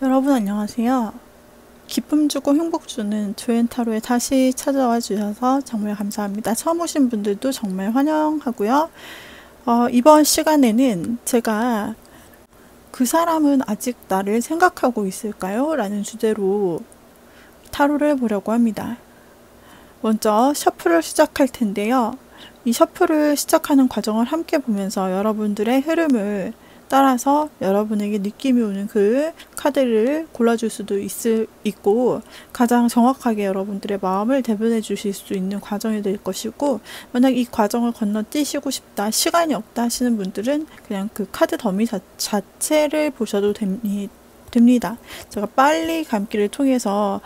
여러분 안녕하세요. 기쁨 주고 행복 주는 조앤타로에 다시 찾아와 주셔서 정말 감사합니다. 처음 오신 분들도 정말 환영하고요. 이번 시간에는 제가 그 사람은 아직 나를 생각하고 있을까요? 라는 주제로 타로를 보려고 합니다. 먼저 셔플을 시작할 텐데요. 이 셔플을 시작하는 과정을 함께 보면서 여러분들의 흐름을 따라서 여러분에게 느낌이 오는 그 카드를 골라줄 수도 있고 가장 정확하게 여러분들의 마음을 대변해 주실 수 있는 과정이 될 것이고, 만약 이 과정을 건너뛰시고 싶다, 시간이 없다 하시는 분들은 그냥 그 카드 더미 자체를 보셔도 됩니다. 제가 빨리 감기를 통해서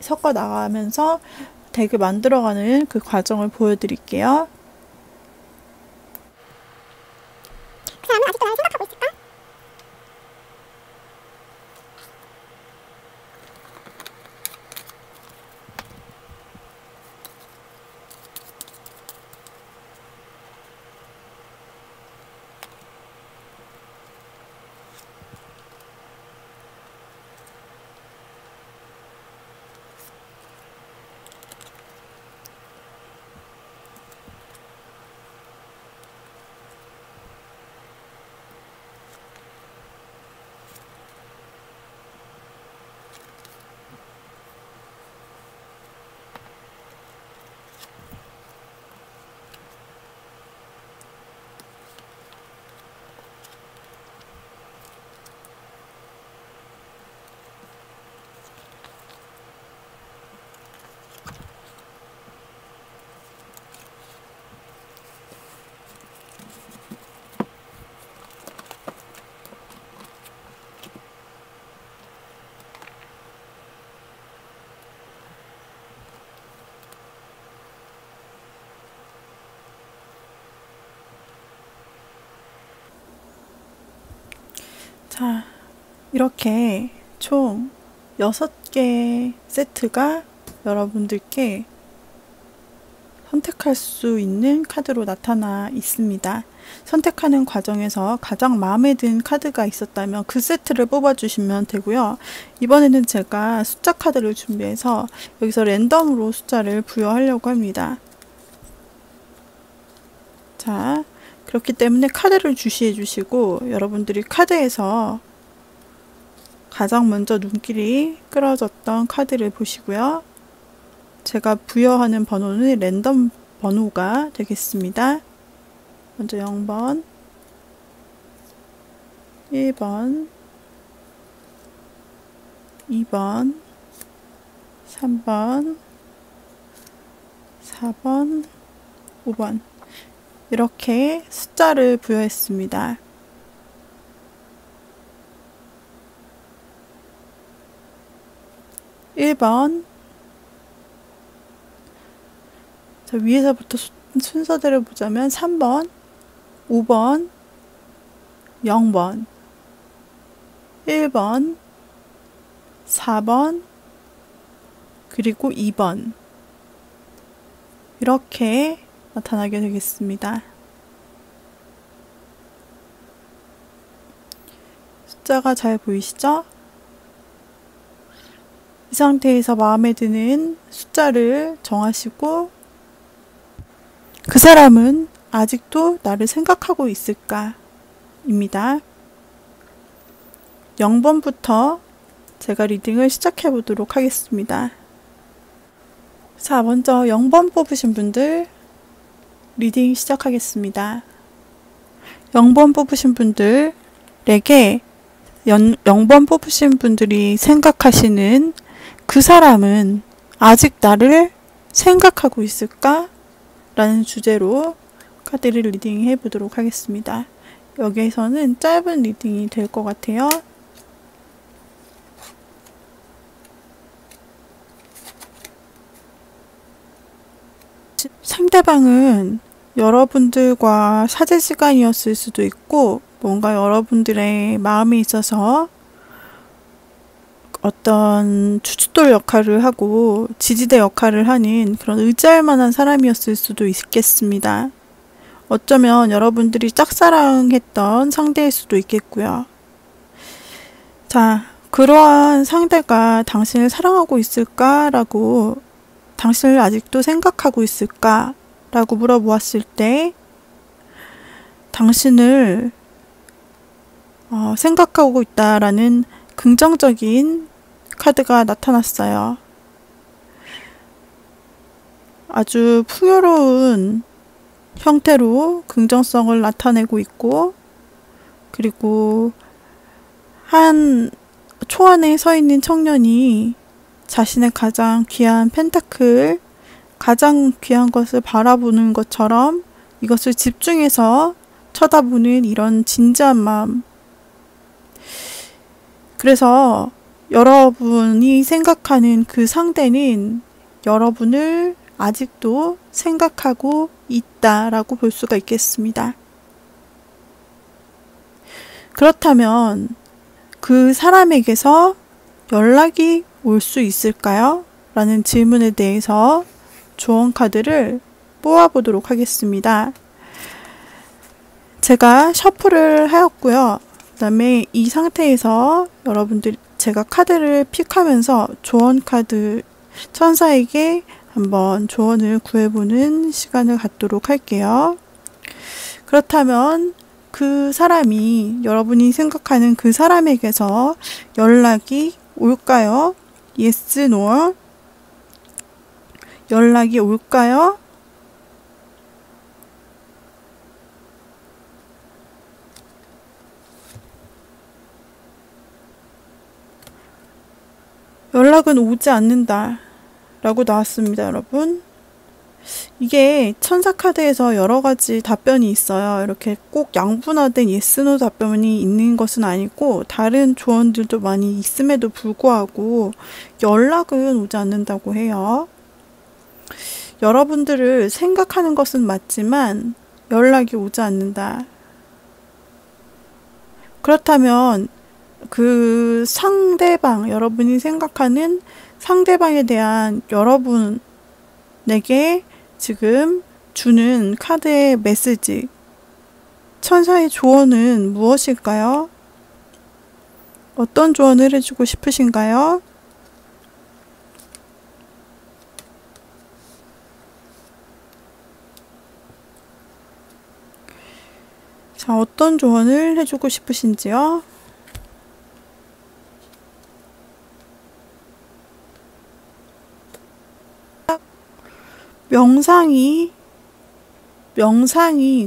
섞어 나가면서 덱을 만들어가는 그 과정을 보여드릴게요. 그 사람은 아직도 나를 생각하고 있을까? 자, 이렇게 총 6개 세트가 여러분들께 선택할 수 있는 카드로 나타나 있습니다. 선택하는 과정에서 가장 마음에 든 카드가 있었다면 그 세트를 뽑아주시면 되고요. 이번에는 제가 숫자 카드를 준비해서 여기서 랜덤으로 숫자를 부여하려고 합니다. 자, 그렇기 때문에 카드를 주시해 주시고 여러분들이 카드에서 가장 먼저 눈길이 끌어졌던 카드를 보시고요. 제가 부여하는 번호는 랜덤 번호가 되겠습니다. 먼저 0번, 1번, 2번, 3번, 4번, 5번 이렇게 숫자를 부여했습니다. (1번) 자, 위에서부터 순서대로 보자면 3번, 5번, 0번, 1번, 4번, 그리고 2번 이렇게 나타나게 되겠습니다. 숫자가 잘 보이시죠? 이 상태에서 마음에 드는 숫자를 정하시고 그 사람은 아직도 나를 생각하고 있을까? 입니다. 0번부터 제가 리딩을 시작해 보도록 하겠습니다. 자, 먼저 0번 뽑으신 분들 리딩 시작하겠습니다. 0번 뽑으신 분들에게 0번 뽑으신 분들이 생각하시는 그 사람은 아직 나를 생각하고 있을까? 라는 주제로 카드를 리딩해 보도록 하겠습니다. 여기에서는 짧은 리딩이 될 것 같아요. 상대방은 여러분들과 사제 시간이었을 수도 있고 뭔가 여러분들의 마음에 있어서 어떤 주춧돌 역할을 하고 지지대 역할을 하는 그런 의지할 만한 사람이었을 수도 있겠습니다. 어쩌면 여러분들이 짝사랑했던 상대일 수도 있겠고요. 자, 그러한 상대가 당신을 사랑하고 있을까라고, 당신을 아직도 생각하고 있을까라고 물어보았을 때 당신을 생각하고 있다라는 긍정적인 카드가 나타났어요. 아주 풍요로운 형태로 긍정성을 나타내고 있고, 그리고 한 초안에 서 있는 청년이 자신의 가장 귀한 펜타클, 가장 귀한 것을 바라보는 것처럼 이것을 집중해서 쳐다보는 이런 진지한 마음. 그래서 여러분이 생각하는 그 상대는 여러분을 아직도 생각하고 있다라고 볼 수가 있겠습니다. 그렇다면 그 사람에게서 연락이 올 수 있을까요? 라는 질문에 대해서 조언 카드를 뽑아보도록 하겠습니다. 제가 셔플을 하였고요. 그 다음에 이 상태에서 여러분들 제가 카드를 픽하면서 조언 카드 천사에게 한번 조언을 구해보는 시간을 갖도록 할게요. 그렇다면 그 사람이, 여러분이 생각하는 그 사람에게서 연락이 올까요? Yes, no? 연락이 올까요? 연락은 오지 않는다 라고 나왔습니다, 여러분. 이게 천사 카드에서 여러 가지 답변이 있어요. 이렇게 꼭 양분화된 yes, no 답변이 있는 것은 아니고 다른 조언들도 많이 있음에도 불구하고 연락은 오지 않는다고 해요. 여러분들을 생각하는 것은 맞지만 연락이 오지 않는다. 그렇다면 그 상대방, 여러분이 생각하는 상대방에 대한 여러분에게 지금 주는 카드의 메시지, 천사의 조언은 무엇일까요? 어떤 조언을 해주고 싶으신가요? 자, 어떤 조언을 해주고 싶으신지요? 명상이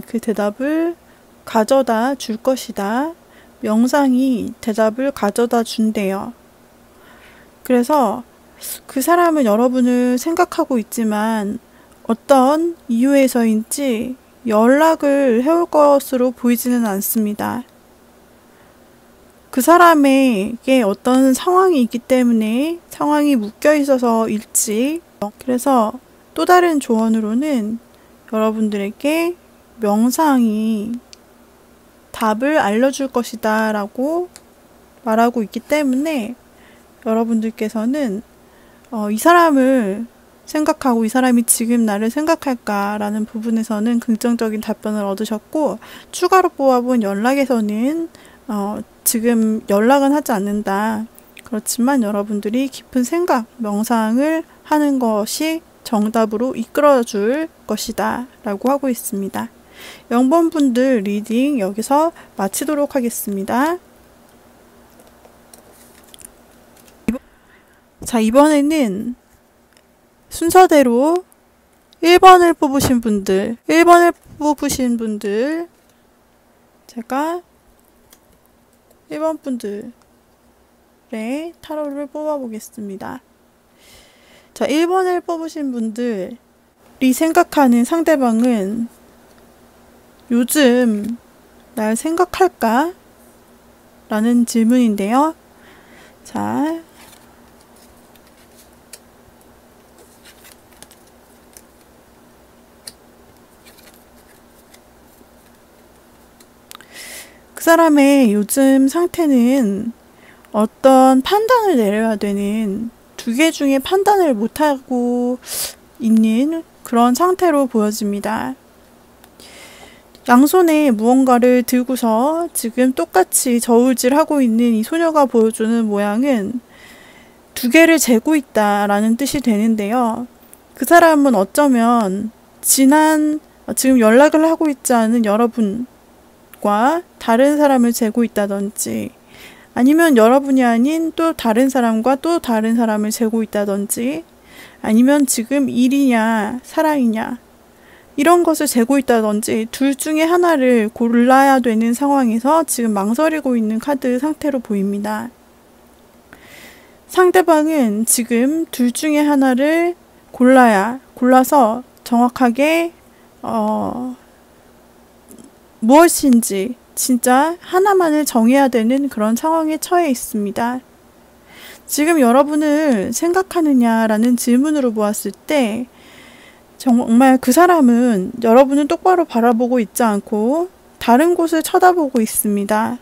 그 대답을 가져다 줄 것이다. 명상이 대답을 가져다 준대요. 그래서 그 사람은 여러분을 생각하고 있지만 어떤 이유에서인지 연락을 해올 것으로 보이지는 않습니다. 그 사람에게 어떤 상황이 있기 때문에, 상황이 묶여 있어서일지. 그래서 또 다른 조언으로는 여러분들에게 명상이 답을 알려줄 것이다 라고 말하고 있기 때문에 여러분들께서는 이 사람을 생각하고 이 사람이 지금 나를 생각할까 라는 부분에서는 긍정적인 답변을 얻으셨고, 추가로 뽑아본 연락에서는 지금 연락은 하지 않는다. 그렇지만 여러분들이 깊은 생각, 명상을 하는 것이 정답으로 이끌어줄 것이다 라고 하고 있습니다. 0번분들 리딩 여기서 마치도록 하겠습니다. 자, 이번에는 순서대로 1번을 뽑으신 분들, 제가 1번 분들의 타로를 뽑아보겠습니다. 자, 1번을 뽑으신 분들이 생각하는 상대방은 요즘 날 생각할까? 라는 질문인데요. 자, 그 사람의 요즘 상태는 어떤 판단을 내려야 되는, 두 개 중에 판단을 못하고 있는 그런 상태로 보여집니다. 양손에 무언가를 들고서 지금 똑같이 저울질하고 있는 이 소녀가 보여주는 모양은 두 개를 재고 있다라는 뜻이 되는데요. 그 사람은 어쩌면 지금 연락을 하고 있지 않은 여러분과 다른 사람을 재고 있다든지, 아니면 여러분이 아닌 또 다른 사람과 또 다른 사람을 재고 있다든지, 아니면 지금 일이냐 사랑이냐 이런 것을 재고 있다든지, 둘 중에 하나를 골라야 되는 상황에서 지금 망설이고 있는 카드 상태로 보입니다. 상대방은 지금 둘 중에 하나를 골라서 정확하게 무엇인지 진짜 하나만을 정해야 되는 그런 상황에 처해 있습니다. 지금 여러분을 생각하느냐라는 질문으로 보았을 때 정말 그 사람은 여러분을 똑바로 바라보고 있지 않고 다른 곳을 쳐다보고 있습니다.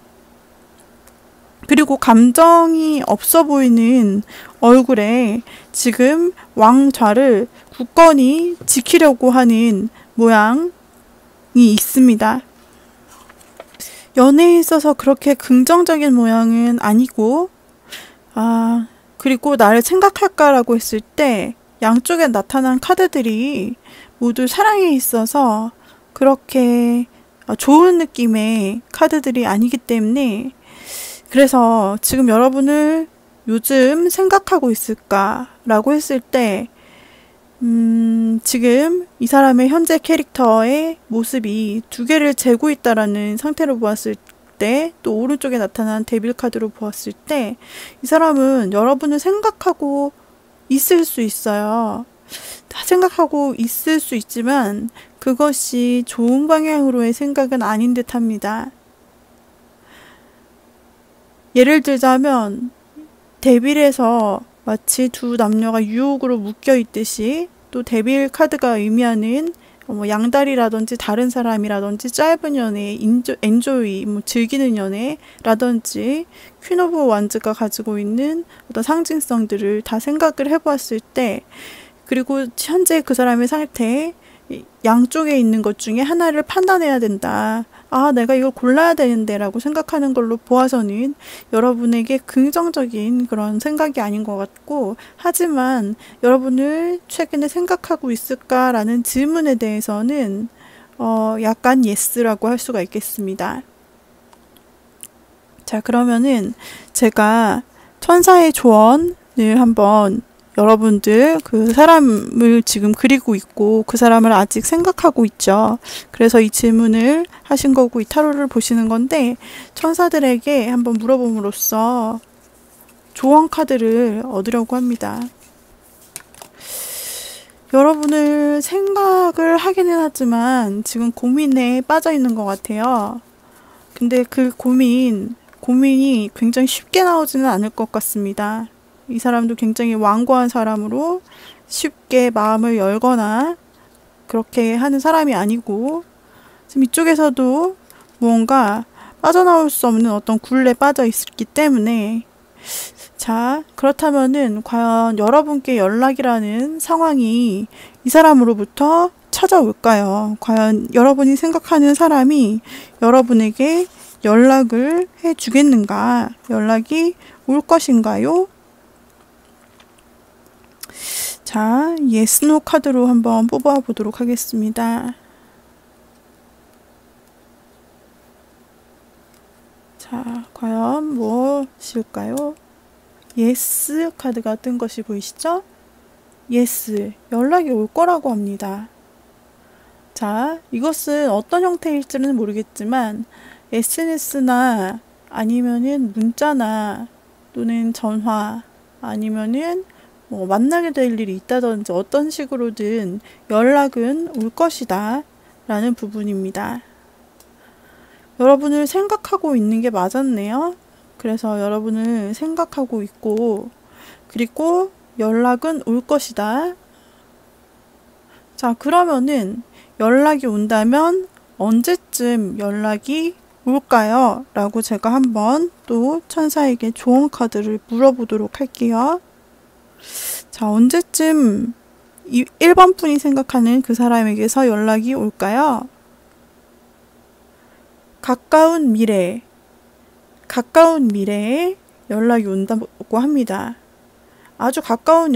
그리고 감정이 없어 보이는 얼굴에 지금 왕좌를 굳건히 지키려고 하는 모양이 있습니다. 연애에 있어서 그렇게 긍정적인 모양은 아니고, 그리고 나를 생각할까라고 했을 때 양쪽에 나타난 카드들이 모두 사랑에 있어서 그렇게 좋은 느낌의 카드들이 아니기 때문에, 그래서 지금 여러분을 요즘 생각하고 있을까라고 했을 때 지금 이 사람의 현재 캐릭터의 모습이 두 개를 재고 있다라는 상태로 보았을 때, 또 오른쪽에 나타난 데빌 카드로 보았을 때 이 사람은 여러분을 생각하고 있을 수 있어요. 생각하고 있을 수 있지만 그것이 좋은 방향으로의 생각은 아닌 듯 합니다. 예를 들자면 데빌에서 마치 두 남녀가 유혹으로 묶여 있듯이, 또 데빌 카드가 의미하는 양다리라든지 다른 사람이라든지 짧은 연애, 엔조이, 즐기는 연애라든지 퀸 오브 완즈가 가지고 있는 어떤 상징성들을 다 생각을 해보았을 때, 그리고 현재 그 사람의 상태, 양쪽에 있는 것 중에 하나를 판단해야 된다. 내가 이걸 골라야 되는데 라고 생각하는 걸로 보아서는 여러분에게 긍정적인 그런 생각이 아닌 것 같고, 하지만 여러분을 최근에 생각하고 있을까라는 질문에 대해서는 약간 예스라고 할 수가 있겠습니다. 자, 그러면은 제가 천사의 조언을 한번, 여러분들 그 사람을 지금 그리고 있고 그 사람을 아직 생각하고 있죠. 그래서 이 질문을 하신 거고 이 타로를 보시는 건데, 천사들에게 한번 물어봄으로써 조언 카드를 얻으려고 합니다. 여러분을 생각을 하기는 하지만 지금 고민에 빠져 있는 것 같아요. 근데 그 고민이 굉장히 쉽게 나오지는 않을 것 같습니다. 이 사람도 굉장히 완고한 사람으로 쉽게 마음을 열거나 그렇게 하는 사람이 아니고, 지금 이쪽에서도 무언가 빠져나올 수 없는 어떤 굴레에 빠져 있기 때문에, 자, 그렇다면은 과연 여러분께 연락이라는 상황이 이 사람으로부터 찾아올까요? 과연 여러분이 생각하는 사람이 여러분에게 연락을 해주겠는가? 연락이 올 것인가요? 자, yes, no 카드로 한번 뽑아보도록 하겠습니다. 자, 과연 무엇일까요? yes 카드가 뜬 것이 보이시죠? yes, 연락이 올 거라고 합니다. 자, 이것은 어떤 형태일지는 모르겠지만 SNS나 아니면은 문자나 또는 전화 아니면은 만나게 될 일이 있다든지 어떤 식으로든 연락은 올 것이다 라는 부분입니다. 여러분을 생각하고 있는 게 맞았네요. 그래서 여러분을 생각하고 있고, 그리고 연락은 올 것이다. 자, 그러면은 연락이 온다면 언제쯤 연락이 올까요? 라고 제가 한번 또 천사에게 조언 카드를 물어보도록 할게요. 자, 언제쯤 1번 분이 생각하는 그 사람에게서 연락이 올까요? 가까운 미래에 연락이 온다고 합니다. 아주 가까운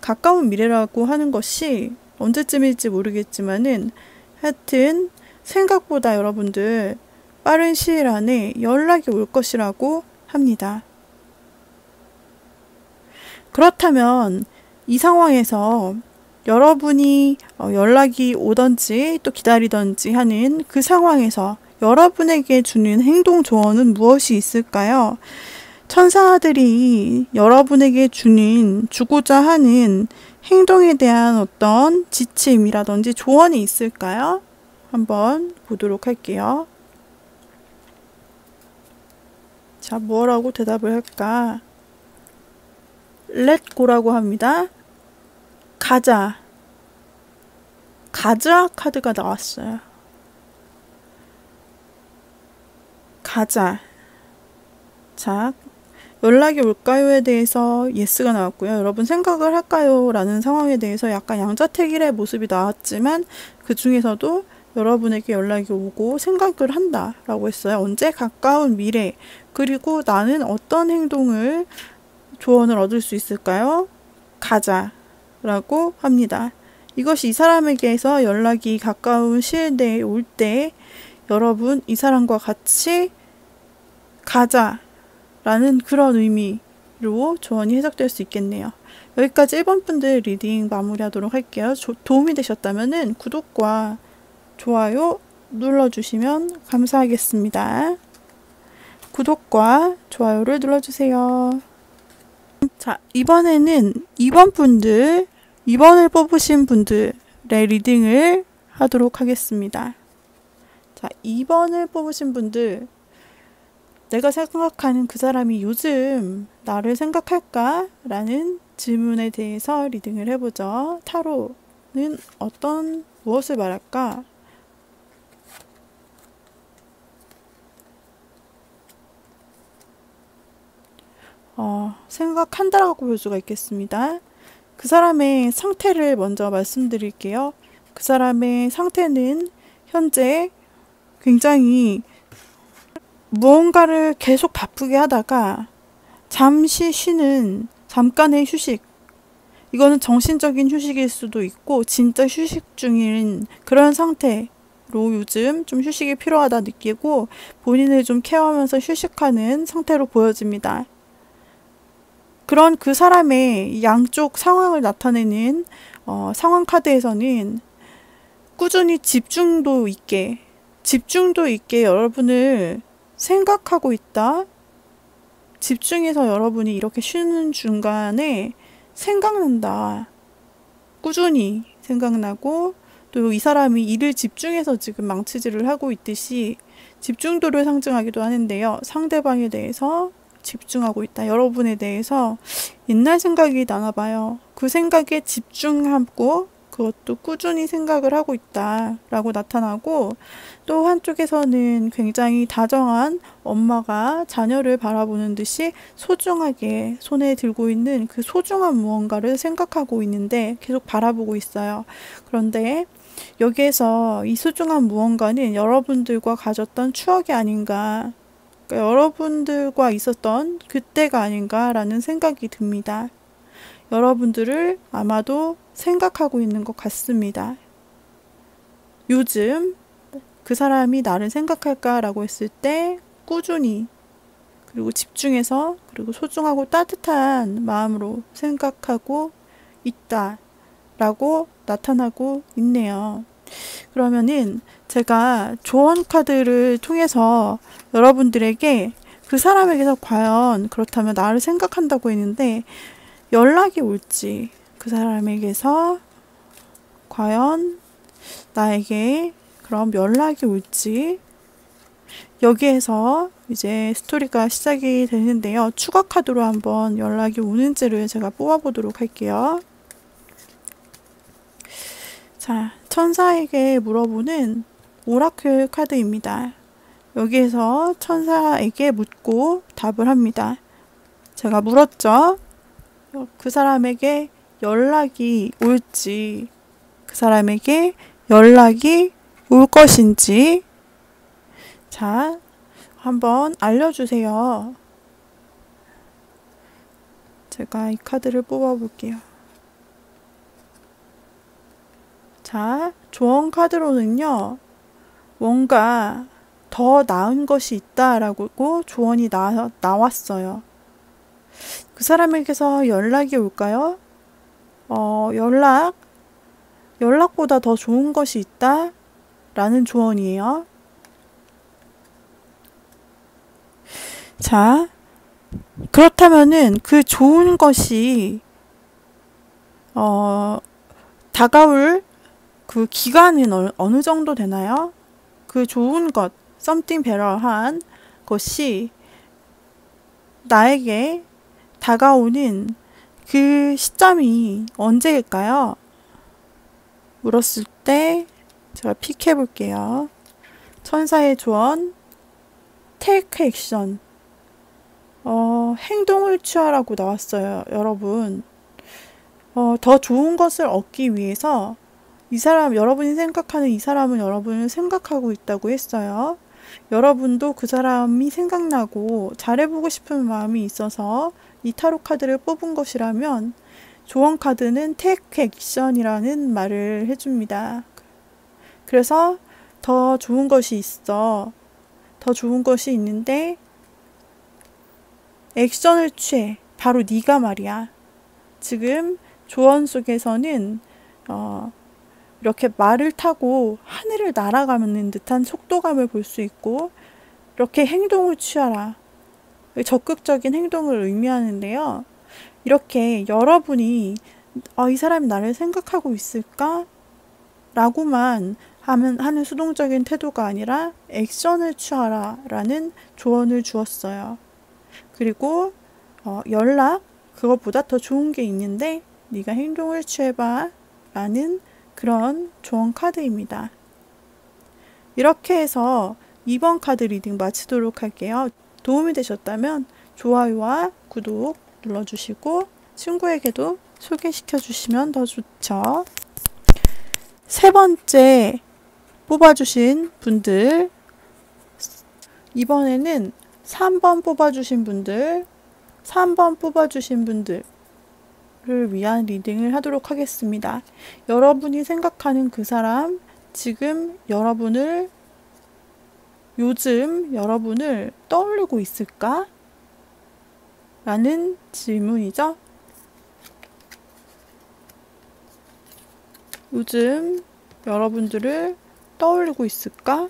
가까운 미래라고 하는 것이 언제쯤일지 모르겠지만은 하여튼 생각보다 여러분들 빠른 시일 안에 연락이 올 것이라고 합니다. 그렇다면 이 상황에서 여러분이 연락이 오던지 또 기다리던지 하는 그 상황에서 여러분에게 주는 행동 조언은 무엇이 있을까요? 천사들이 여러분에게 주고자 하는 행동에 대한 어떤 지침이라든지 조언이 있을까요? 한번 보도록 할게요. 자, 뭐라고 대답을 할까? Let go라고 합니다. 가자 카드가 나왔어요. 가자. 자, 연락이 올까요에 대해서 yes가 나왔고요. 여러분 생각을 할까요? 라는 상황에 대해서 약간 양자택일의 모습이 나왔지만 그 중에서도 여러분에게 연락이 오고 생각을 한다 라고 했어요. 언제? 가까운 미래. 그리고 나는 어떤 조언을 얻을 수 있을까요? 가자 라고 합니다. 이것이 이 사람에게서 연락이 가까운 시일 내에 올 때 여러분 이 사람과 같이 가자 라는 그런 의미로 조언이 해석될 수 있겠네요. 여기까지 1번 분들 리딩 마무리하도록 할게요. 도움이 되셨다면 구독과 좋아요 눌러주시면 감사하겠습니다. 구독과 좋아요를 눌러주세요. 자, 이번에는 2번을 뽑으신 분들의 리딩을 하도록 하겠습니다. 자, 2번을 뽑으신 분들, 내가 생각하는 그 사람이 요즘 나를 생각할까? 라는 질문에 대해서 리딩을 해보죠. 타로는 무엇을 말할까? 생각한다라고 볼 수가 있겠습니다. 그 사람의 상태를 먼저 말씀드릴게요. 그 사람의 상태는 현재 굉장히 무언가를 계속 바쁘게 하다가 잠시 쉬는 잠깐의 휴식, 이거는 정신적인 휴식일 수도 있고 진짜 휴식 중인 그런 상태로 요즘 좀 휴식이 필요하다 느끼고 본인을 좀 케어하면서 휴식하는 상태로 보여집니다. 그런 그 사람의 양쪽 상황을 나타내는 상황 카드에서는 꾸준히 집중도 있게 여러분을 생각하고 있다. 집중해서 여러분이 이렇게 쉬는 중간에 생각난다. 꾸준히 생각나고 또 이 사람이 일을 집중해서 지금 망치질을 하고 있듯이 집중도를 상징하기도 하는데요. 상대방에 대해서 집중하고 있다. 여러분에 대해서 옛날 생각이 나나 봐요. 그 생각에 집중하고 그것도 꾸준히 생각을 하고 있다 라고 나타나고, 또 한쪽에서는 굉장히 다정한 엄마가 자녀를 바라보는 듯이 소중하게 손에 들고 있는 그 소중한 무언가를 생각하고 있는데 계속 바라보고 있어요. 그런데 여기에서 이 소중한 무언가는 여러분들과 가졌던 추억이 아닌가, 그러니까 여러분들과 있었던 그때가 아닌가라는 생각이 듭니다. 여러분들을 아마도 생각하고 있는 것 같습니다. 요즘 그 사람이 나를 생각할까라고 했을 때 꾸준히 그리고 집중해서 그리고 소중하고 따뜻한 마음으로 생각하고 있다라고 나타나고 있네요. 그러면은 제가 조언 카드를 통해서 여러분들에게 그 사람에게서 과연 그렇다면 나를 생각한다고 했는데 연락이 올지, 그 사람에게서 과연 나에게 그럼 연락이 올지, 여기에서 이제 스토리가 시작이 되는데요. 추가 카드로 한번 연락이 오는지를 제가 뽑아보도록 할게요. 자, 천사에게 물어보는 오라클 카드입니다. 여기에서 천사에게 묻고 답을 합니다. 제가 물었죠. 그 사람에게 연락이 올지, 그 사람에게 연락이 올 것인지, 자, 한번 알려주세요. 제가 이 카드를 뽑아볼게요. 자, 조언 카드로는요, 뭔가 더 나은 것이 있다라고 조언이 나왔어요. 그 사람에게서 연락이 올까요? 연락보다 더 좋은 것이 있다? 라는 조언이에요. 자, 그렇다면은 그 좋은 것이, 다가올 그 기간은 어느 정도 되나요? 그 좋은 것, something better한 것이 나에게 다가오는 그 시점이 언제일까요? 물었을 때 제가 픽해 볼게요. 천사의 조언, take action. 행동을 취하라고 나왔어요, 여러분. 더 좋은 것을 얻기 위해서 여러분이 생각하는 이 사람은 여러분을 생각하고 있다고 했어요. 여러분도 그 사람이 생각나고 잘해보고 싶은 마음이 있어서 이 타로 카드를 뽑은 것이라면 조언 카드는 take action이라는 말을 해줍니다. 그래서 더 좋은 것이 있어. 더 좋은 것이 있는데 액션을 취해. 바로 네가 말이야. 지금 조언 속에서는 이렇게 말을 타고 하늘을 날아가는 듯한 속도감을 볼 수 있고, 이렇게 행동을 취하라. 적극적인 행동을 의미하는데요. 이렇게 여러분이 이 사람이 나를 생각하고 있을까? 라고만 하는 수동적인 태도가 아니라 액션을 취하라 라는 조언을 주었어요. 그리고 연락, 그것보다 더 좋은 게 있는데 네가 행동을 취해봐 라는 그런 조언 카드입니다. 이렇게 해서 2번 카드 리딩 마치도록 할게요. 도움이 되셨다면 좋아요와 구독 눌러주시고 친구에게도 소개시켜 주시면 더 좋죠. 세 번째 뽑아주신 분들, 이번에는 3번 뽑아주신 분들, 3번 뽑아주신 분들을 위한 리딩을 하도록 하겠습니다. 여러분이 생각하는 그 사람, 요즘 여러분을 떠올리고 있을까? 라는 질문이죠. 요즘 여러분들을 떠올리고 있을까?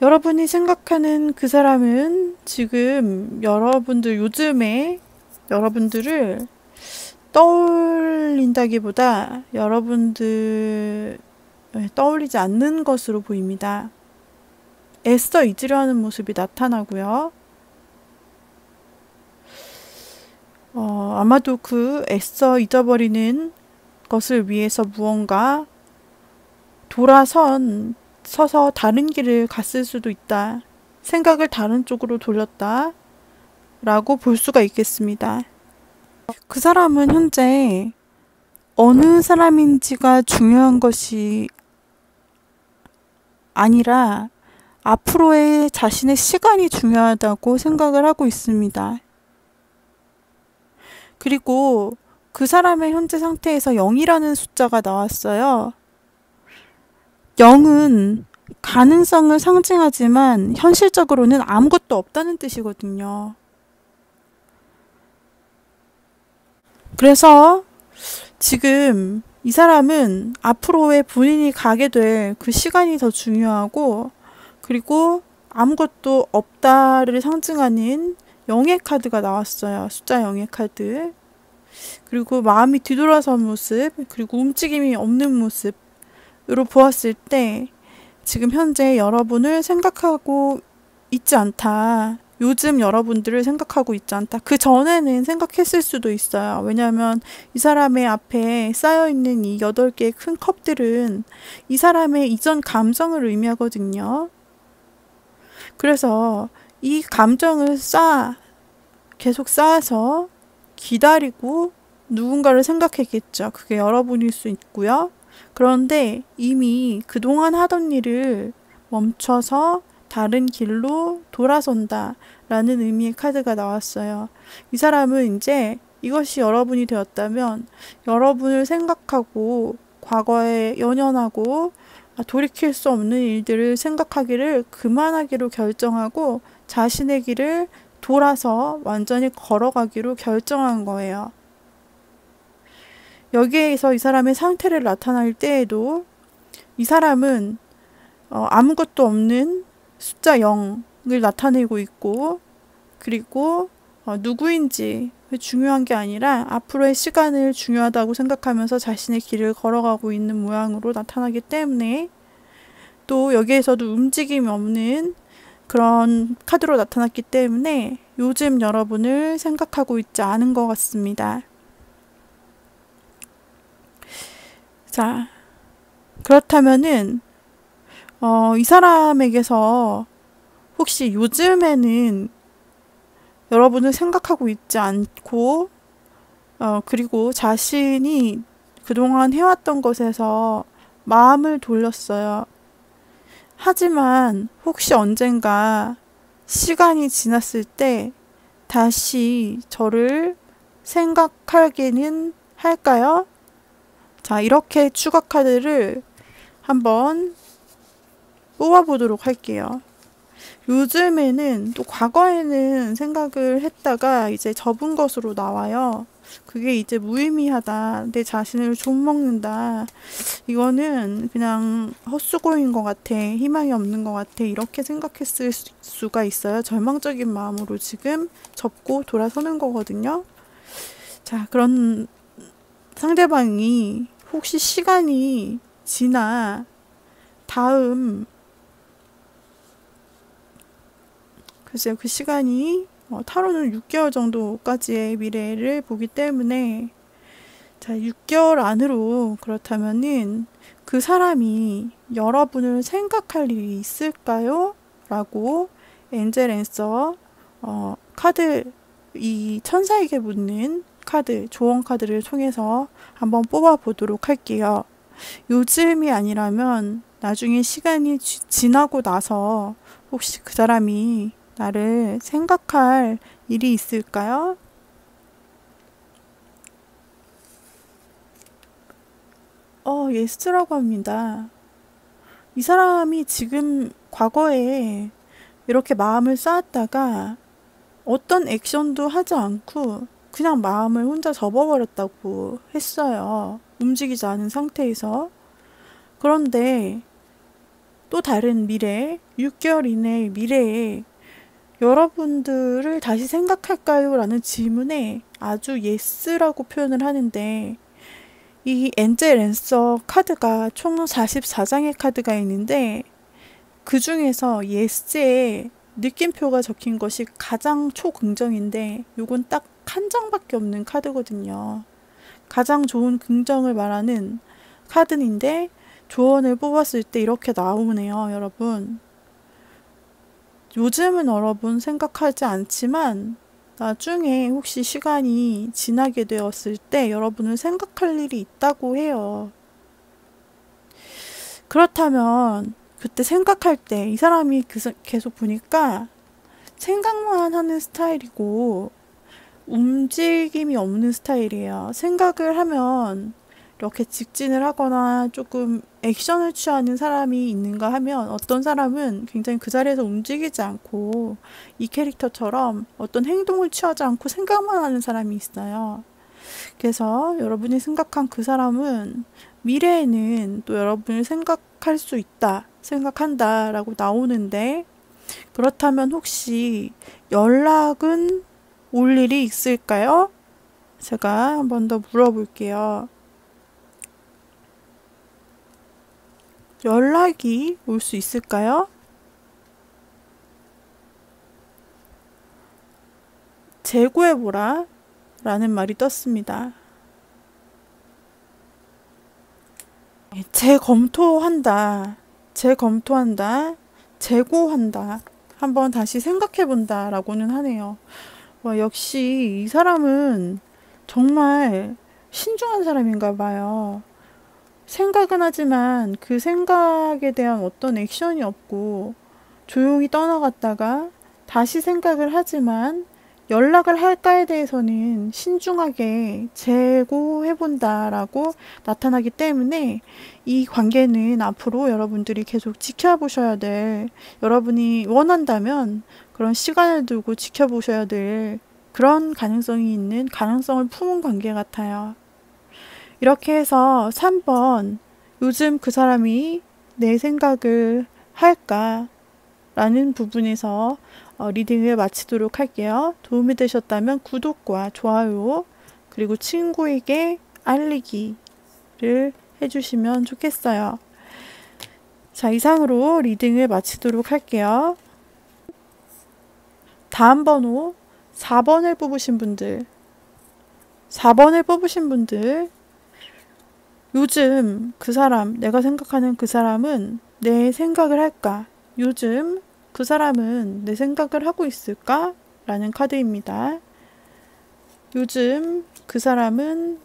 여러분이 생각하는 그 사람은 지금 요즘에 여러분들을 떠올린다기보다 여러분들 떠올리지 않는 것으로 보입니다. 애써 잊으려 하는 모습이 나타나고요. 아마도 그 애써 잊어버리는 것을 위해서 무언가 서서 다른 길을 갔을 수도 있다. 생각을 다른 쪽으로 돌렸다. 라고 볼 수가 있겠습니다. 그 사람은 현재 어느 사람인지가 중요한 것이 아니라 앞으로의 자신의 시간이 중요하다고 생각을 하고 있습니다. 그리고 그 사람의 현재 상태에서 0이라는 숫자가 나왔어요. 0은 가능성을 상징하지만 현실적으로는 아무것도 없다는 뜻이거든요. 그래서 지금 이 사람은 앞으로의 본인이 가게 될 그 시간이 더 중요하고, 그리고 아무것도 없다를 상징하는 0의 카드가 나왔어요. 숫자 0의 카드. 그리고 마음이 뒤돌아선 모습, 그리고 움직임이 없는 모습으로 보았을 때 지금 현재 여러분을 생각하고 있지 않다. 요즘 여러분들을 생각하고 있지 않다. 그 전에는 생각했을 수도 있어요. 왜냐하면 이 사람의 앞에 쌓여있는 이 8개의 큰 컵들은 이 사람의 이전 감정을 의미하거든요. 그래서 이 감정을 계속 쌓아서 기다리고 누군가를 생각했겠죠. 그게 여러분일 수 있고요. 그런데 이미 그동안 하던 일을 멈춰서 다른 길로 돌아선다 라는 의미의 카드가 나왔어요. 이 사람은 이제 이것이 여러분이 되었다면 여러분을 생각하고 과거에 연연하고 돌이킬 수 없는 일들을 생각하기를 그만하기로 결정하고 자신의 길을 돌아서 완전히 걸어가기로 결정한 거예요. 여기에서 이 사람의 상태를 나타낼 때에도 이 사람은 아무것도 없는 숫자 0을 나타내고 있고, 그리고 누구인지 중요한 게 아니라 앞으로의 시간을 중요하다고 생각하면서 자신의 길을 걸어가고 있는 모양으로 나타나기 때문에, 또 여기에서도 움직임이 없는 그런 카드로 나타났기 때문에 요즘 여러분을 생각하고 있지 않은 것 같습니다. 자, 그렇다면은 이 사람에게서 혹시 요즘에는 여러분을 생각하고 있지 않고 그리고 자신이 그동안 해왔던 것에서 마음을 돌렸어요. 하지만 혹시 언젠가 시간이 지났을 때 다시 저를 생각하기는 할까요? 자, 이렇게 추가 카드를 한번 뽑아보도록 할게요. 요즘에는 또 과거에는 생각을 했다가 이제 접은 것으로 나와요. 그게 이제 무의미하다. 내 자신을 좀먹는다. 이거는 그냥 헛수고인 것 같아. 희망이 없는 것 같아. 이렇게 생각했을 수가 있어요. 절망적인 마음으로 지금 접고 돌아서는 거거든요. 자, 그런 상대방이 혹시 시간이 지나 다음 글쎄요, 그 시간이 타로는 6개월 정도까지의 미래를 보기 때문에, 자, 6개월 안으로 그렇다면은 그 사람이 여러분을 생각할 일이 있을까요? 라고 엔젤 앤서 카드, 이 천사에게 묻는 카드, 조언 카드를 통해서 한번 뽑아 보도록 할게요. 요즘이 아니라면 나중에 시간이 지나고 나서 혹시 그 사람이 나를 생각할 일이 있을까요? 예스라고 합니다. 이 사람이 지금 과거에 이렇게 마음을 쌓았다가 어떤 액션도 하지 않고 그냥 마음을 혼자 접어버렸다고 했어요. 움직이지 않은 상태에서. 그런데 또 다른 미래, 6개월 이내의 미래에 여러분들을 다시 생각할까요? 라는 질문에 아주 예스라고 표현을 하는데, 이 엔젤 앤서 카드가 총 44장의 카드가 있는데 그 중에서 예스에 느낌표가 적힌 것이 가장 초긍정인데, 요건 딱 한 장밖에 없는 카드거든요. 가장 좋은 긍정을 말하는 카드인데 조언을 뽑았을 때 이렇게 나오네요, 여러분. 요즘은 여러분 생각하지 않지만 나중에 혹시 시간이 지나게 되었을 때 여러분을 생각할 일이 있다고 해요. 그렇다면 그때 생각할 때 이 사람이 계속 보니까 생각만 하는 스타일이고 움직임이 없는 스타일이에요. 생각을 하면 이렇게 직진을 하거나 조금 액션을 취하는 사람이 있는가 하면, 어떤 사람은 굉장히 그 자리에서 움직이지 않고 이 캐릭터처럼 어떤 행동을 취하지 않고 생각만 하는 사람이 있어요. 그래서 여러분이 생각한 그 사람은 미래에는 또 여러분을 생각할 수 있다, 생각한다 라고 나오는데, 그렇다면 혹시 연락은 올 일이 있을까요? 제가 한 번 더 물어볼게요. 연락이 올 수 있을까요? 재고해보라 라는 말이 떴습니다. 재검토한다, 재검토한다, 재고한다, 한번 다시 생각해본다 라고는 하네요. 와, 역시 이 사람은 정말 신중한 사람인가 봐요. 생각은 하지만 그 생각에 대한 어떤 액션이 없고 조용히 떠나갔다가 다시 생각을 하지만 연락을 할까에 대해서는 신중하게 재고해본다라고 나타나기 때문에 이 관계는 앞으로 여러분들이 계속 지켜보셔야 될, 여러분이 원한다면 그런 시간을 두고 지켜보셔야 될 그런 가능성이 있는, 가능성을 품은 관계 같아요. 이렇게 해서 3번, 요즘 그 사람이 내 생각을 할까? 라는 부분에서 리딩을 마치도록 할게요. 도움이 되셨다면 구독과 좋아요, 그리고 친구에게 알리기를 해주시면 좋겠어요. 자, 이상으로 리딩을 마치도록 할게요. 다음 번호 4번을 뽑으신 분들, 4번을 뽑으신 분들, 요즘 그 사람, 내가 생각하는 그 사람은 내 생각을 할까? 요즘 그 사람은 내 생각을 하고 있을까? 라는 카드입니다. 요즘 그 사람은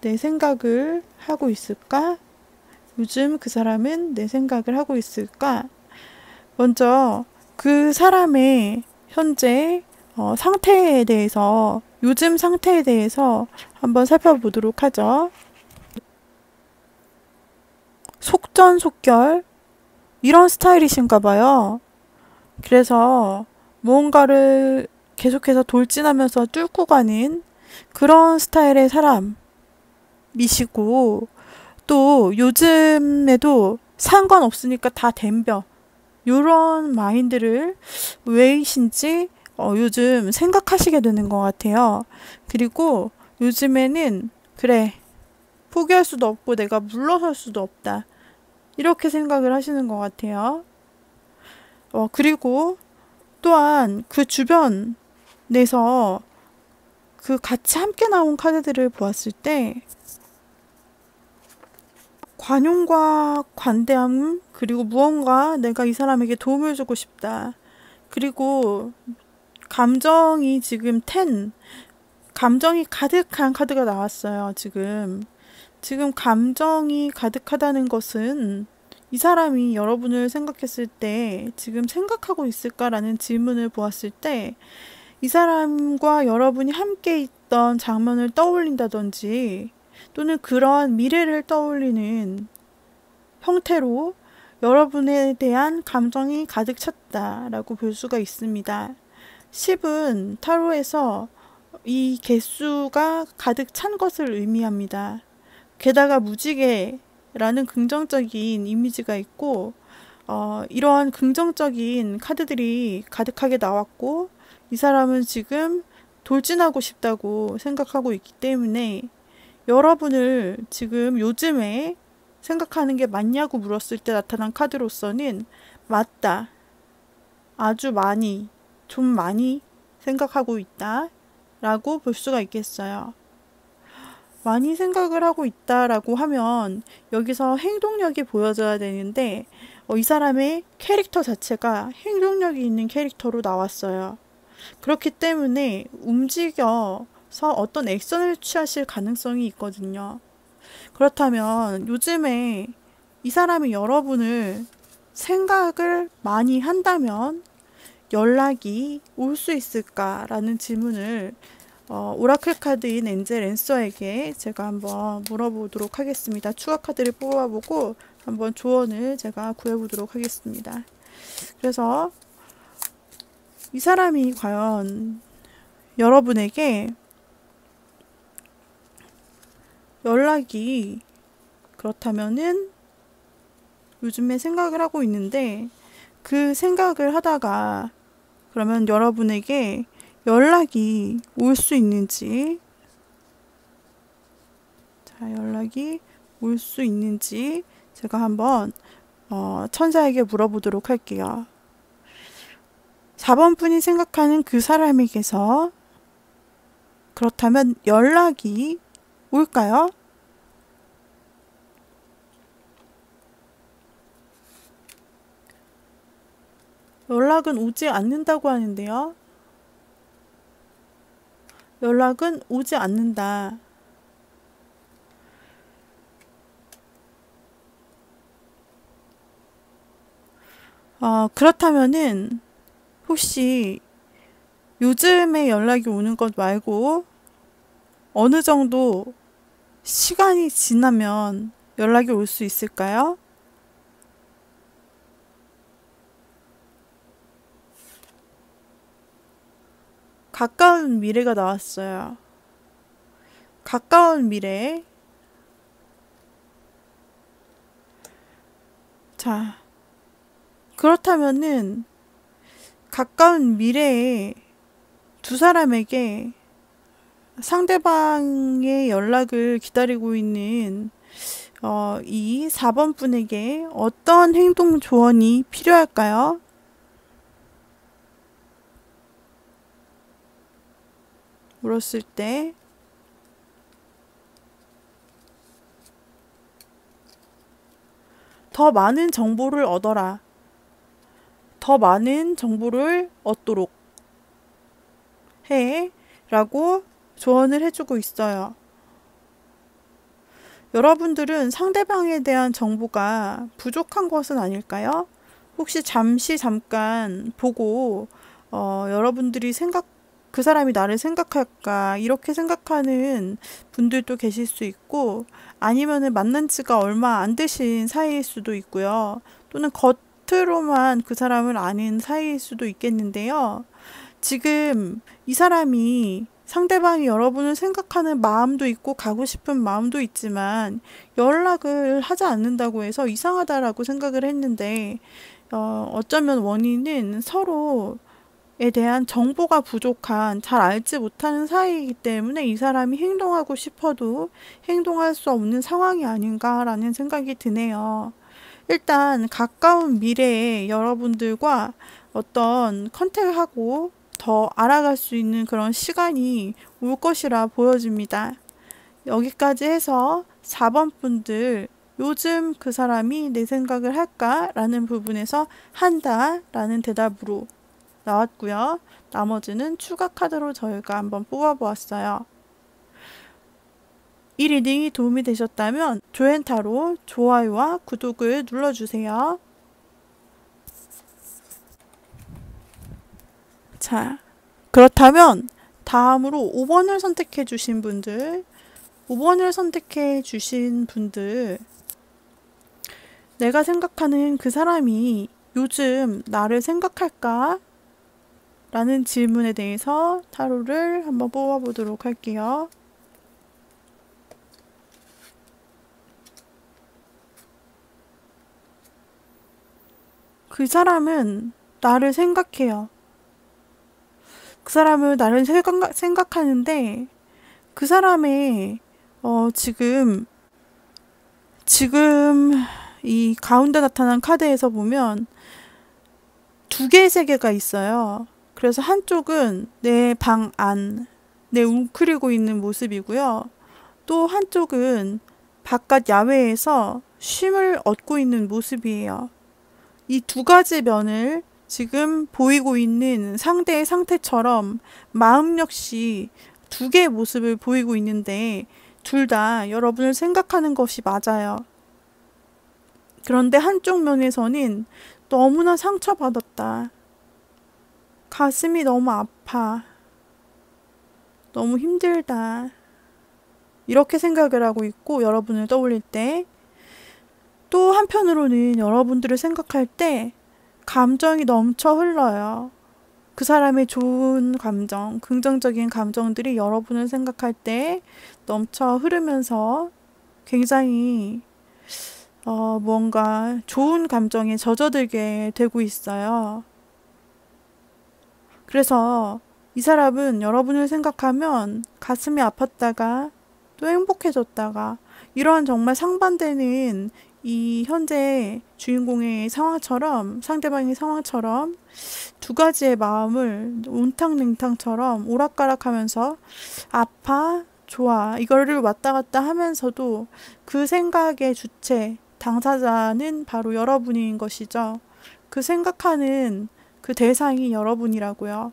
내 생각을 하고 있을까? 요즘 그 사람은 내 생각을 하고 있을까? 먼저 그 사람의 현재 상태에 대해서, 요즘 상태에 대해서 한번 살펴보도록 하죠. 속전속결, 이런 스타일이신가 봐요. 그래서 무언가를 계속해서 돌진하면서 뚫고 가는 그런 스타일의 사람이시고, 또 요즘에도 상관없으니까 다 덤벼, 요런 마인드를 왜이신지 요즘 생각하시게 되는 것 같아요. 그리고 요즘에는 그래, 포기할 수도 없고 내가 물러설 수도 없다, 이렇게 생각을 하시는 것 같아요. 그리고 또한 그 주변에서 그 같이 함께 나온 카드들을 보았을 때 관용과 관대함, 그리고 무언가 내가 이 사람에게 도움을 주고 싶다. 그리고 감정이 지금 감정이 가득한 카드가 나왔어요. 지금 감정이 가득하다는 것은 이 사람이 여러분을 생각했을 때 지금 생각하고 있을까라는 질문을 보았을 때 이 사람과 여러분이 함께 있던 장면을 떠올린다든지 또는 그런 미래를 떠올리는 형태로 여러분에 대한 감정이 가득 찼다라고 볼 수가 있습니다. 10은 타로에서 이 개수가 가득 찬 것을 의미합니다. 게다가 무지개라는 긍정적인 이미지가 있고, 이러한 긍정적인 카드들이 가득하게 나왔고, 이 사람은 지금 돌진하고 싶다고 생각하고 있기 때문에 여러분을 지금 요즘에 생각하는 게 맞냐고 물었을 때 나타난 카드로서는 맞다, 아주 많이, 좀 많이 생각하고 있다 라고 볼 수가 있겠어요. 많이 생각을 하고 있다라고 하면 여기서 행동력이 보여져야 되는데 이 사람의 캐릭터 자체가 행동력이 있는 캐릭터로 나왔어요. 그렇기 때문에 움직여서 어떤 액션을 취하실 가능성이 있거든요. 그렇다면 요즘에 이 사람이 여러분을 생각을 많이 한다면 연락이 올 수 있을까라는 질문을 오라클 카드인 엔젤 앤서에게 제가 한번 물어보도록 하겠습니다. 추가 카드를 뽑아보고 한번 조언을 제가 구해보도록 하겠습니다. 그래서 이 사람이 과연 여러분에게 연락이, 그렇다면은 요즘에 생각을 하고 있는데 그 생각을 하다가 그러면 여러분에게 연락이 올 수 있는지, 자, 연락이 올 수 있는지 제가 한번 천사에게 물어보도록 할게요. 4번 분이 생각하는 그 사람에게서 그렇다면 연락이 올까요? 연락은 오지 않는다고 하는데요. 연락은 오지 않는다. 그렇다면은 혹시 요즘에 연락이 오는 것 말고 어느 정도 시간이 지나면 연락이 올 수 있을까요? 가까운 미래가 나왔어요. 가까운 미래. 자, 그렇다면은 가까운 미래에 두 사람에게 상대방의 연락을 기다리고 있는 이 4번 분에게 어떤 행동 조언이 필요할까요? 물었을 때 더 많은 정보를 얻어라. 더 많은 정보를 얻도록 해. 라고 조언을 해주고 있어요. 여러분들은 상대방에 대한 정보가 부족한 것은 아닐까요? 혹시 잠깐 보고, 여러분들이 그 사람이 나를 생각할까, 이렇게 생각하는 분들도 계실 수 있고, 아니면은 만난 지가 얼마 안 되신 사이일 수도 있고요. 또는 겉으로만 그 사람을 아는 사이일 수도 있겠는데요. 지금 이 사람이 상대방이 여러분을 생각하는 마음도 있고 가고 싶은 마음도 있지만 연락을 하지 않는다고 해서 이상하다라고 생각을 했는데 어쩌면 원인은 서로에 대한 정보가 부족한 잘 알지 못하는 사이이기 때문에 이 사람이 행동하고 싶어도 행동할 수 없는 상황이 아닌가라는 생각이 드네요. 일단 가까운 미래에 여러분들과 어떤 컨택하고 더 알아갈 수 있는 그런 시간이 올 것이라 보여집니다. 여기까지 해서 4번 분들 요즘 그 사람이 내 생각을 할까라는 부분에서 한다라는 대답으로 나왔고요. 나머지는 추가 카드로 저희가 한번 뽑아보았어요. 이 리딩이 도움이 되셨다면 조앤타로 좋아요와 구독을 눌러주세요. 자, 그렇다면 다음으로 5번을 선택해 주신 분들, 5번을 선택해 주신 분들, 내가 생각하는 그 사람이 요즘 나를 생각할까? 라는 질문에 대해서 타로를 한번 뽑아보도록 할게요. 그 사람은 나를 생각해요. 그 사람은 나를 생각하는데 그 사람의 지금 이 가운데 나타난 카드에서 보면 두 개의 세계가 있어요. 그래서 한쪽은 내 방 안, 내 웅크리고 있는 모습이고요. 또 한쪽은 바깥 야외에서 쉼을 얻고 있는 모습이에요. 이 두 가지 면을 지금 보이고 있는 상대의 상태처럼 마음 역시 두 개의 모습을 보이고 있는데 둘 다 여러분을 생각하는 것이 맞아요. 그런데 한쪽 면에서는 너무나 상처받았다. 가슴이 너무 아파. 너무 힘들다. 이렇게 생각을 하고 있고 여러분을 떠올릴 때 또 한편으로는 여러분들을 생각할 때 감정이 넘쳐 흘러요. 그 사람의 좋은 감정, 긍정적인 감정들이 여러분을 생각할 때 넘쳐 흐르면서 굉장히 뭔가 좋은 감정에 젖어들게 되고 있어요. 그래서 이 사람은 여러분을 생각하면 가슴이 아팠다가 또 행복해졌다가 이러한 정말 상반되는 이 현재 주인공의 상황처럼 상대방의 상황처럼 두 가지의 마음을 온탕냉탕처럼 오락가락하면서 아파, 좋아 이거를 왔다 갔다 하면서도 그 생각의 주체, 당사자는 바로 여러분인 것이죠. 그 생각하는 그 대상이 여러분이라고요.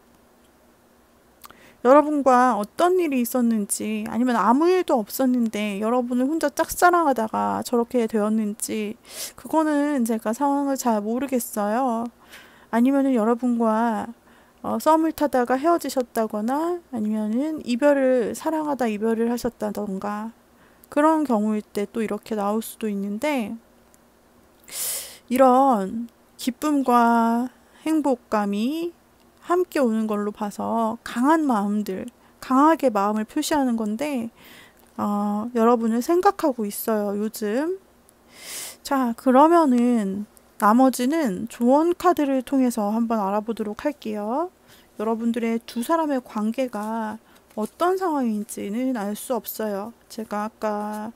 여러분과 어떤 일이 있었는지, 아니면 아무 일도 없었는데 여러분을 혼자 짝사랑하다가 저렇게 되었는지, 그거는 제가 상황을 잘 모르겠어요. 아니면은 여러분과 썸을 타다가 헤어지셨다거나, 아니면은 사랑하다 이별을 하셨다던가, 그런 경우일 때 또 이렇게 나올 수도 있는데, 이런 기쁨과 행복감이 함께 오는 걸로 봐서 강하게 마음을 표시하는 건데, 여러분을 생각하고 있어요, 요즘. 자, 그러면은 나머지는 조언 카드를 통해서 한번 알아보도록 할게요. 여러분들의 두 사람의 관계가 어떤 상황인지는 알 수 없어요. 제가 아까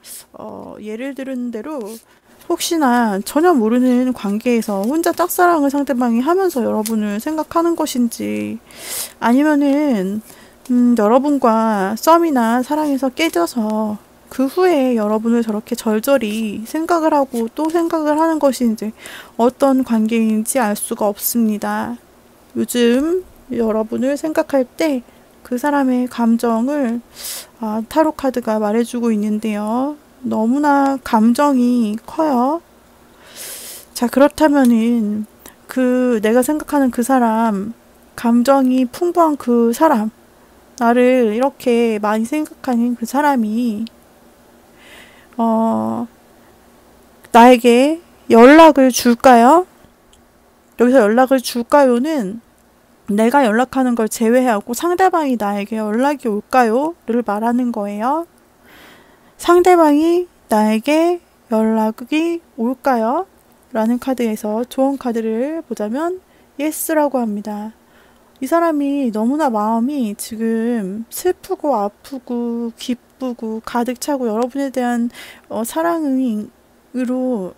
예를 들은 대로 혹시나 전혀 모르는 관계에서 혼자 짝사랑을 상대방이 하면서 여러분을 생각하는 것인지, 아니면은 여러분과 썸이나 사랑에서 깨져서 그 후에 여러분을 저렇게 절절히 생각을 하고 또 생각을 하는 것인지, 어떤 관계인지 알 수가 없습니다. 요즘 여러분을 생각할 때 그 사람의 감정을 타로 카드가 말해주고 있는데요. 너무나 감정이 커요. 자, 그렇다면은 내가 생각하는 그 사람, 감정이 풍부한 그 사람, 나를 이렇게 많이 생각하는 그 사람이 나에게 연락을 줄까요? 여기서 연락을 줄까요는 내가 연락하는 걸 제외하고 상대방이 나에게 연락이 올까요? 를 말하는 거예요. 상대방이 나에게 연락이 올까요? 라는 카드에서 좋은 카드를 보자면 예스라고 합니다. 이 사람이 너무나 마음이 지금 슬프고 아프고 기쁘고 가득 차고, 여러분에 대한 사랑으로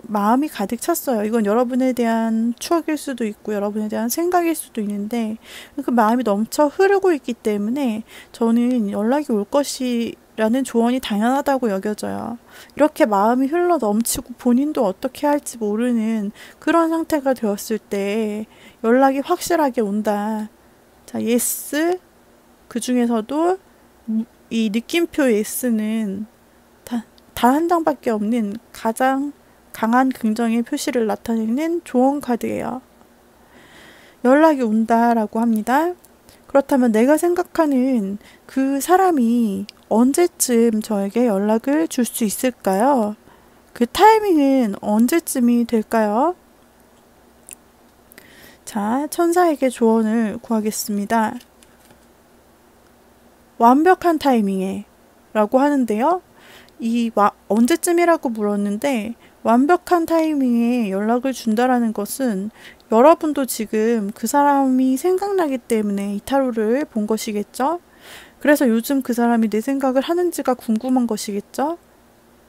마음이 가득 찼어요. 이건 여러분에 대한 추억일 수도 있고 여러분에 대한 생각일 수도 있는데, 그 마음이 넘쳐 흐르고 있기 때문에 저는 연락이 올 것이라는 조언이 당연하다고 여겨져요. 이렇게 마음이 흘러 넘치고 본인도 어떻게 할지 모르는 그런 상태가 되었을 때 연락이 확실하게 온다. 자, 예스. 그 중에서도 이 느낌표 예스는 단 한 장밖에 없는 가장 강한 긍정의 표시를 나타내는 조언 카드예요. 연락이 온다라고 합니다. 그렇다면 내가 생각하는 그 사람이 언제쯤 저에게 연락을 줄 수 있을까요? 그 타이밍은 언제쯤이 될까요? 자, 천사에게 조언을 구하겠습니다. 완벽한 타이밍에 라고 하는데요. 언제쯤이라고 물었는데, 완벽한 타이밍에 연락을 준다라는 것은 여러분도 지금 그 사람이 생각나기 때문에 이 타로를 본 것이겠죠? 그래서 요즘 그 사람이 내 생각을 하는지가 궁금한 것이겠죠?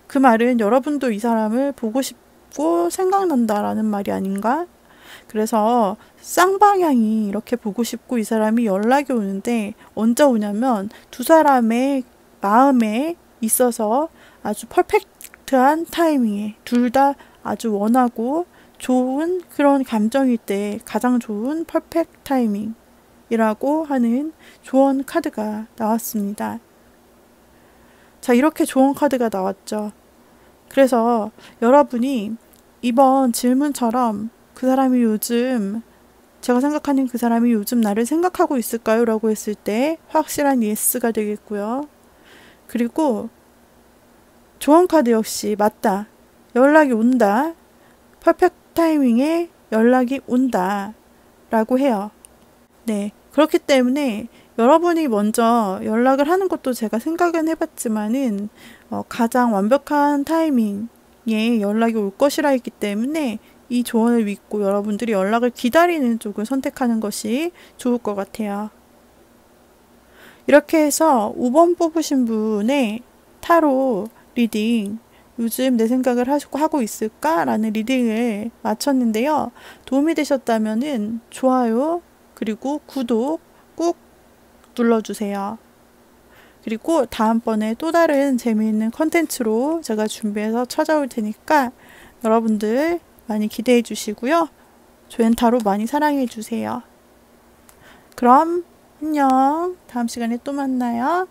그 말은 여러분도 이 사람을 보고 싶고 생각난다라는 말이 아닌가? 그래서 쌍방향이 이렇게 보고 싶고 이 사람이 연락이 오는데, 언제 오냐면 두 사람의 마음에 있어서 아주 퍼펙트한 타이밍에 둘 다 아주 원하고 좋은 그런 감정일 때 가장 좋은 퍼펙트 타이밍이라고 하는 조언 카드가 나왔습니다. 자, 이렇게 조언 카드가 나왔죠. 그래서 여러분이 이번 질문처럼 제가 생각하는 그 사람이 요즘 나를 생각하고 있을까요? 라고 했을 때 확실한 예스가 되겠고요. 그리고 조언 카드 역시 맞다. 연락이 온다. 퍼펙트 타이밍에 연락이 온다. 라고 해요. 네. 그렇기 때문에 여러분이 먼저 연락을 하는 것도 제가 생각은 해봤지만은 가장 완벽한 타이밍에 연락이 올 것이라 했기 때문에 이 조언을 믿고 여러분들이 연락을 기다리는 쪽을 선택하는 것이 좋을 것 같아요. 이렇게 해서 5번 뽑으신 분의 타로 리딩, 요즘 내 생각을 하고 있을까? 라는 리딩을 마쳤는데요. 도움이 되셨다면은 좋아요, 그리고 구독 꾹 눌러주세요. 그리고 다음번에 또 다른 재미있는 컨텐츠로 제가 준비해서 찾아올 테니까 여러분들 많이 기대해 주시고요. 조앤타로 많이 사랑해 주세요. 그럼 안녕. 다음 시간에 또 만나요.